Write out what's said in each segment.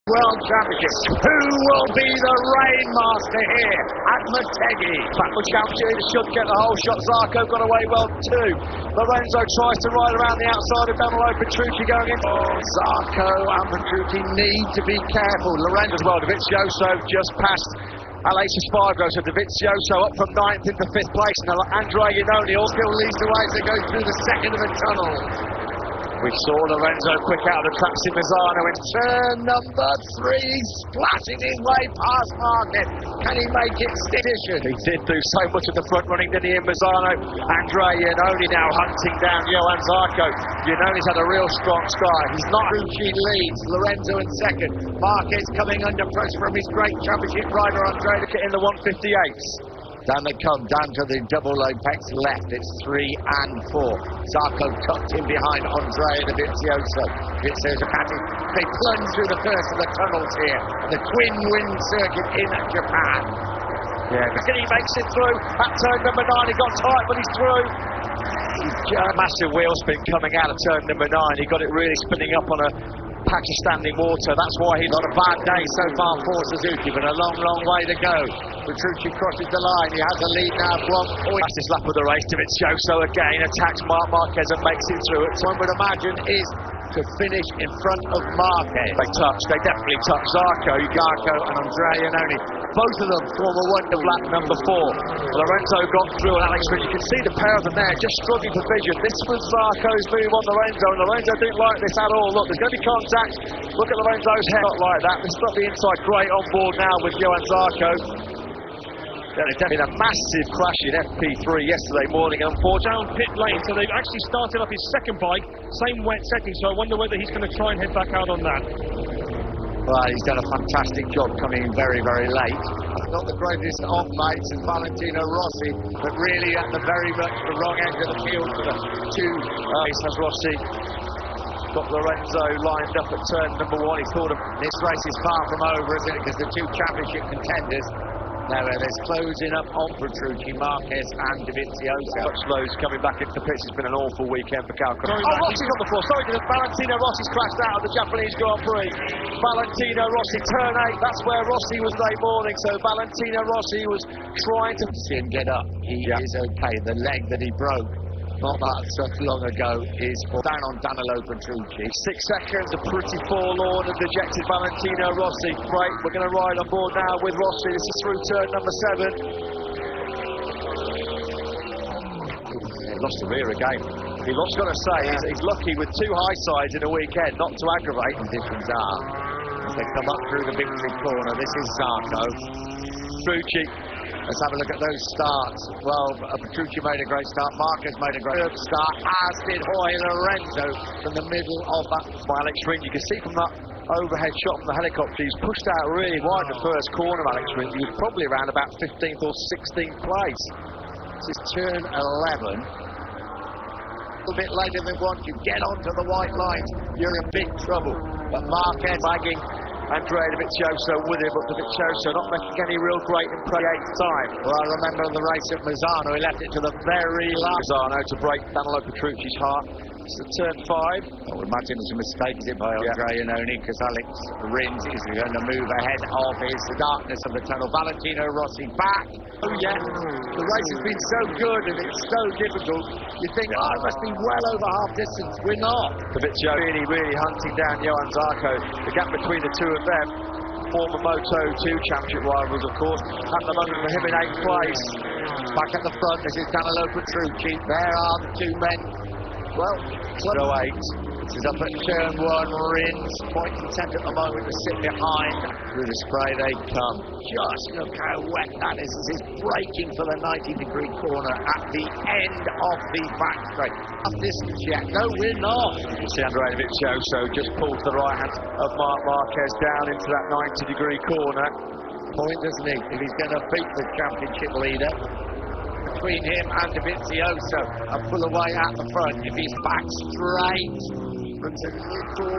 World Championship. Who will be the rainmaster here at Motegi? Backwards Championship should get the whole shot. Zarco got away well too. Lorenzo tries to ride around the outside of Danilo Petrucci going in. Zarco and Petrucci need to be careful. Lorenzo as well. Dovizioso just passed Alex Espargaro, so Dovizioso up from 9th into 5th place, and Andrea Iannone still leads the way as they go through the second of the tunnel. We saw Lorenzo quick out of the traps in Mazzano in turn number 3, splashing his way past Marquez. Can he make it stick? He did do so much of the front running, didn't he, in Mazzano? Andrea Iannone now hunting down Johan Zarco. Iannone's had a real strong start. He's not Petrucci leads, Lorenzo in second. Marquez coming under pressure from his great championship rider Andrea in the 158s. Down they come, down to the double apex left. It's 3 and 4. Zarco tucked in behind Andrea Dovizioso. Dovizioso catching. They plunge through the first of the tunnels here. The twin wind circuit in Japan. Yeah, he makes it through. At turn number 9, he got tight, but he's through. Massive wheel spin coming out of turn number 9. He got it really spinning up on a patch of standing water. That's why he's not a bad day so far for Suzuki, but a long, long way to go. Petrucci crosses the line. He has a lead now of 1 point. Fastest lap of the race. Dovizioso again attacks Marquez and makes it through. One would imagine is to finish in front of Marquez. They definitely touch Zarco and Andrea Iannone. Both of them form a wonder lap number 4. Lorenzo got through, and Alex Rich, you can see the pair of them there just struggling for vision. This was Zarco's move on Lorenzo, and Lorenzo didn't like this at all. Look, there's going to be contact. Look at Lorenzo's head, not like that. They've got the inside great on board now with Johan Zarco. There's been a massive crash in FP3 yesterday morning, and unfortunately down pit lane, so they've actually started up his second bike, same wet setting, so I wonder whether he's going to try and head back out on that. Well, he's done a fantastic job coming in very, very late. Not the greatest of mates as Valentino Rossi, but really at the very much the wrong end of the field for the two. Has Rossi got Lorenzo lined up at turn number 1. He thought this race is far from over, isn't it? Because the two championship contenders now there's closing up on Petrucci, Marquez and Dovizioso. Such lows coming back into the pits. It's been an awful weekend for Calcutta. Rossi's on the floor. Sorry, Valentino Rossi's crashed out of the Japanese Grand Prix. Valentino Rossi, turn 8. That's where Rossi was late morning. So Valentino Rossi was trying to see him get up. He is okay. The leg that he broke not that such long ago is down on Danilo Petrucci. 6 seconds, a pretty forlorn and dejected Valentino Rossi. Great, we're going to ride on board now with Rossi. This is through turn number 7. He lost the rear again. He's got to say, he's lucky with 2 high sides in a weekend, not to aggravate. Conditions are as they come up through the victory corner. This is Zarco. Petrucci. Let's have a look at those starts. Well, Petrucci made a great start. Marquez made a great start, as did Jorge Lorenzo from the middle of that. Alex Rins, you can see from that overhead shot from the helicopter, he's pushed out really wide in the first corner of Alex Rins. He was probably around about 15th or 16th place. This is turn 11. A little bit later than once you get onto the white lines, you're in big trouble. But Marquez lagging. Andrea Dovizioso with him, but Dovizioso not making any real great in 8th time. Well, I remember the race at Mazzano, he left it to the very last. Mazzano to break Danilo Petrucci's heart. It's turn 5. I would imagine it's a mistake by Andrea Iannone, because Alex Rins is going to move ahead of his darkness of the tunnel. Valentino Rossi back. Oh yeah, the race has been so good and it's so difficult. You think, oh, it must be well over half distance. We're not. Dovizioso really hunting down Johan Zarco. The gap between the two of them, former Moto2 championship rivals, of course. At the moment for him in 8th place. Back at the front, this is Danilo Petrucci. There are the two men. Well, 8. This is up at turn 1. Rins, point content at the moment to sit behind. Through the spray they come. Just look how wet that is. This is braking for the 90-degree corner at the end of the back straight. Off distance yet? No, we're not. You can see Andrea Dovizioso just pulls the right hand of Marquez down into that 90-degree corner. Point, doesn't he? If he's going to beat the championship leader. Between him and Dovizioso, a full away at the front. If he's back straight, looks a little.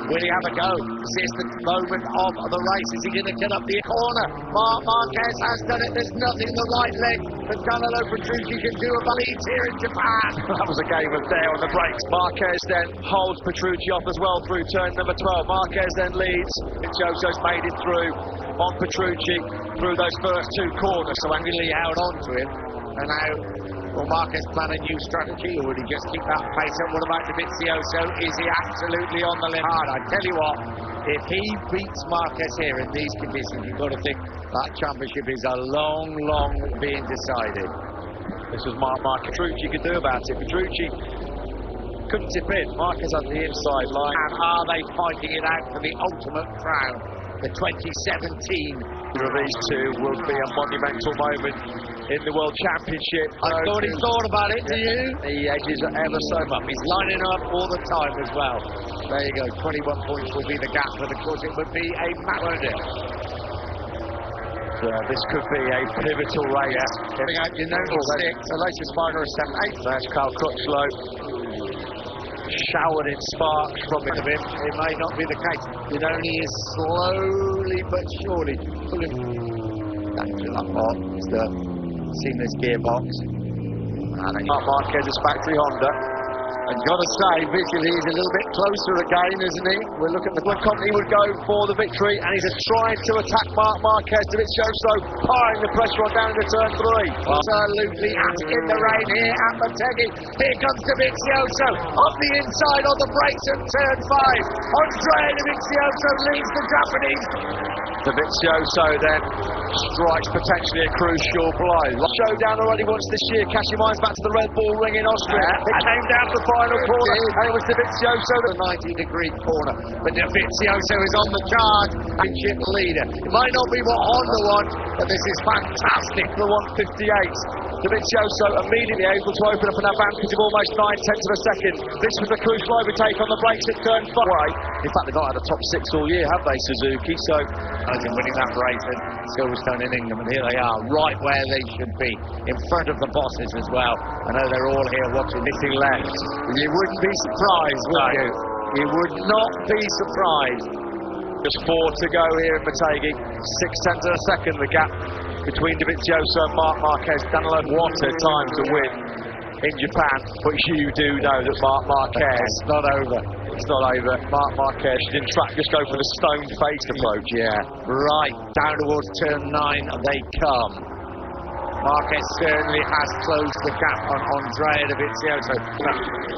Will he have a go? Is this the moment of the race? Is he going to get up the corner? Marc Marquez has done it. There's nothing the right leg that Danilo Petrucci can do about leads here in Japan. That was a game of dare on the brakes. Marquez then holds Petrucci off as well through turn number 12. Marquez then leads. Joso's made it through on Petrucci through those first two corners. So Andy held on to him. And now, will Marquez plan a new strategy, or would he just keep that pace up? What about Dovizioso? Is he absolutely on the limit? I tell you what, if he beats Marquez here in these conditions, you've got to think that championship is a long, long being decided. This was Marc Petrucci could do about it. Petrucci couldn't tip in. Marquez on the inside line. And are they fighting it out for the ultimate crown? The 2017. Of these two will be a monumental moment in the World Championship. I thought he thought about it, do you? The edges are ever so much. He's lining up all the time as well. There you go, 21 points will be the gap, but of course it would be a matter. This could be a pivotal race. Getting out your note 6, the latest final is 7-8. That's Carl Crutchlow. Showered in sparks from him. It may not be the case. Giannoni is slowly but surely pulling that off. It's the seamless gearbox. And Marc Marquez's factory Honda. I've got to say, visually he's a little bit closer again, isn't he? We're looking at the company would go for the victory, and he's trying to attack Marc Marquez. Dovizioso piling the pressure on down into turn 3. Absolutely at it in the rain here at Motegi. Here comes Dovizioso off the inside on the brakes at turn 5. Andrea Dovizioso leads the Japanese. Dovizioso then strikes potentially a crucial blow. Showdown already once this year. Cashing minds back to the Red Bull Ring in Austria. It came down to the final corner, and it was Dovizioso. The 90-degree corner, but Dovizioso is on the charge. Championship leader. It might not be what Honda wants, but this is fantastic. The 158. Dovizioso immediately able to open up an advantage of almost 9/10 of a second. This was a crucial overtake on the brakes at turn 5. In fact, they've not had a top 6 all year, have they, Suzuki? So, winning that race at Silverstone in England, and here they are, right where they should be, in front of the bosses as well. I know they're all here watching, missing left. You wouldn't be surprised, would you? You would not be surprised. Just 4 to go here in Motegi. 6/10 of a second, the gap between Dovizioso and Marc Marquez. Danilo, what a time to win in Japan. But you do know that Marc Marquez... It's not over. It's not over. Marc Marquez didn't just go for the stone-faced approach. Yeah, right. Down towards turn 9 they come. Marquez certainly has closed the gap on Andrea Dovizioso.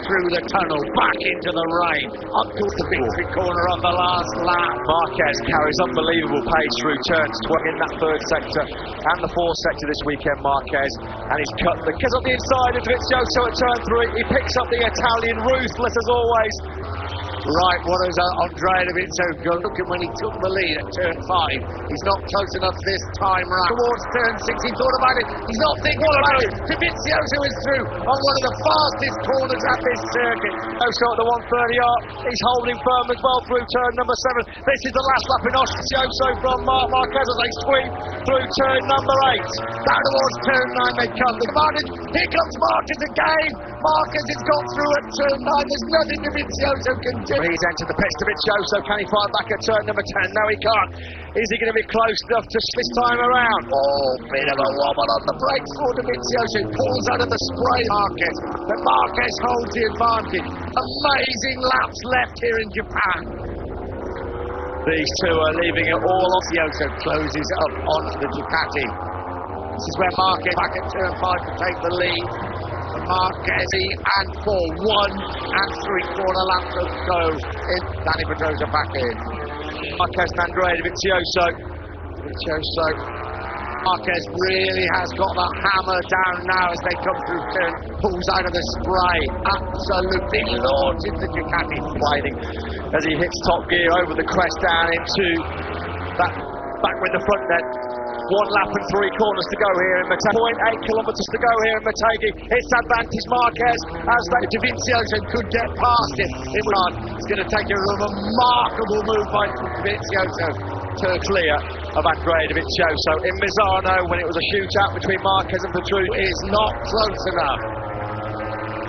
Through the tunnel, back into the rain, up to the victory corner on the last lap. Marquez carries unbelievable pace through turns in that 3rd sector and the 4th sector this weekend, Marquez. And he's cut the kids on the inside of Dovizioso at turn 3. He picks up the Italian, ruthless as always. Right, what is Andrea Dovizioso looking when he took the lead at turn 5? He's not close enough this time round. Towards turn 6, he thought about it. He's not thinking about it. Dovizioso is through on one of the fastest corners at this circuit. Also at the 130 arc, he's holding firm as well through turn number 7. This is the last lap in Dovizioso from Marc Marquez as they sweep through turn number 8. Down towards turn 9 they come. Here comes Marquez again. Marquez has gone through at turn 9. There's nothing Dovizioso can do. He's entered the pits. Dovizioso, can he fight back at turn number 10? No, he can't. Is he going to be close enough to this time around? Oh, bit of a wobble on the brakes for Dovizioso. Pulls out of the spray, Marquez. But Marquez holds the advantage. Amazing laps left here in Japan. These two are leaving it all off. Dovizioso closes up onto the Ducati. This is where Marquez back at turn 5 to take the lead. Marquez and 4, 1 and 3/4 laps to go. Danny Pedrosa back in. Marquez and Andrea Dovizioso. Marquez really has got that hammer down now as they come through turn. Pulls out of the spray. Absolutely launches the Ducati. Sliding as he hits top gear over the crest down into that back with the front net. 1 lap and 3 corners to go here in Motegi. 0.8 kilometres to go here in Motegi. It's advantage Marquez as that Dovizioso could get past it. It's going to take a remarkable move by Dovizioso to clear of Andrea Dovizioso. In Misano, when it was a shootout between Marquez and Petrucci, is not close enough.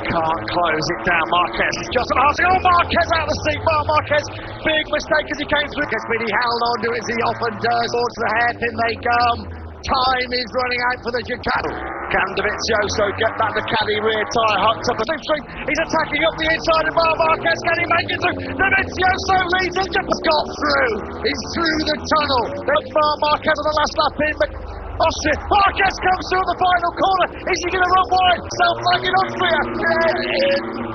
can't close it down. Marquez is just passing. Oh, Marquez out of the seat. Marquez, big mistake as he came through. But he held on to it as he often does. Towards the hairpin they come. Time is running out for the Ducati. Can Dovizioso get back the caddy rear tyre hooked up a slipstream? He's attacking up the inside of Marquez. Can he make it through? Dovizioso leads and just got through. He's through the tunnel. Then Marquez on the last lap in, but Austria. Marquez comes through the final corner. Is he going to run wide? Self-flagging Austria.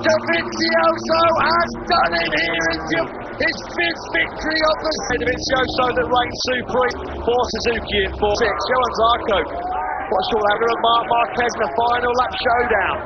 Dovizioso has done it here in his fifth victory of the season. Dovizioso that reigns supreme for Suzuki in 4-6. Johan Zarco. What short out of Marquez in the final lap showdown.